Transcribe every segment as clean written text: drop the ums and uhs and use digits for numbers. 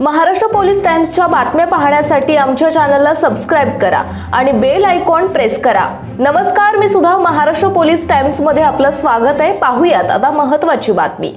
Maharashtra police टाइम्सच्या बातम्या पाहण्यासाठी आमच्या चॅनलला सबस्क्राइब करा आणि बेल आयकॉन प्रेस करा। नमस्कार, मी सुधा, महाराष्ट्र पोलीस टाइम्स मध्ये आपलं स्वागत आहे। पाहूयात आता महत्त्वाची बातमी।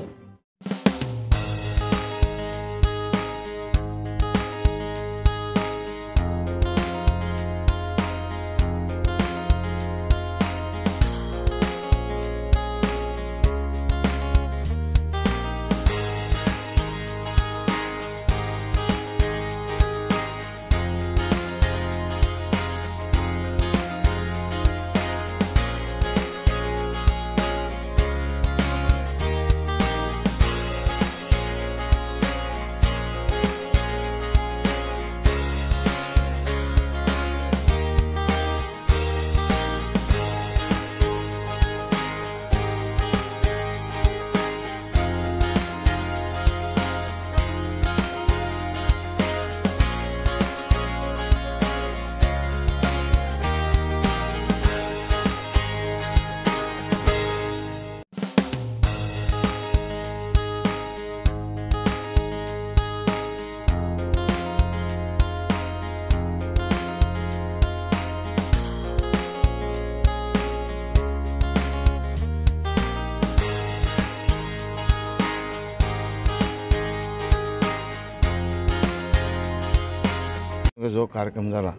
जो कार्यक्रम झाला,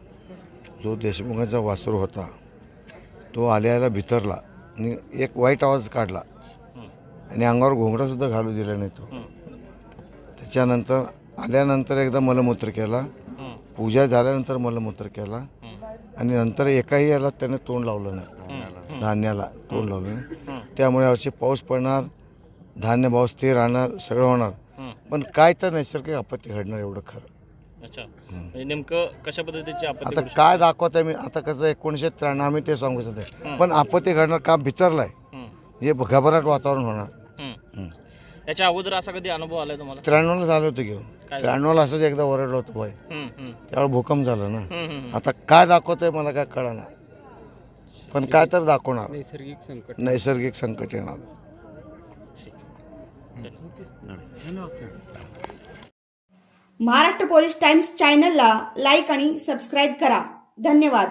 जो देशमुखांचा वासरू होता तो आल्याला भितरला आणि एक वाईट आवाज काढला आणि अंगावर घोंगडा सुद्धा घालू दिला नाही तो। त्याच्यानंतर आल्यानंतर एकदा मलमूत्र केला, पूजा झाल्यानंतर मलमूत्र केला आणि नंतर एकाही याला त्याने तोंड लावलं नाही, धान्याला तोंड लावलं नाही। त्यामुळे यावर्षी पाऊस पडणार, धान्य भाव स्थिर राहणार, सगळं होणार, पण काय तर नैसर्गिक आपत्ती घडणार एवढं खरं। अच्छा, नेमकं कशा पद्धतीची आपत्ती? आता काय दाखवत आहे मी, आता कसं 1993 आम्ही ते सांगू शकतो, पण आपत्ती घडणार का भितरलाय, हे घबराट वातावरण होणार। याच्या अगोदर असा कधी अनुभव आलाय तुम्हाला? 93 ला झालं होतं घेऊन, 93 ला असंच एकदा ओरडलं होतं भाई, त्यावेळेस भूकंप झाला ना। आता काय दाखवत आहे मला काय कळणार, पण काय तर दाखवणार, नैसर्गिक संकट येणार। महाराष्ट्र पोलीस टाइम्स चॅनलला लाईक आणि सबस्क्राइब करा। धन्यवाद।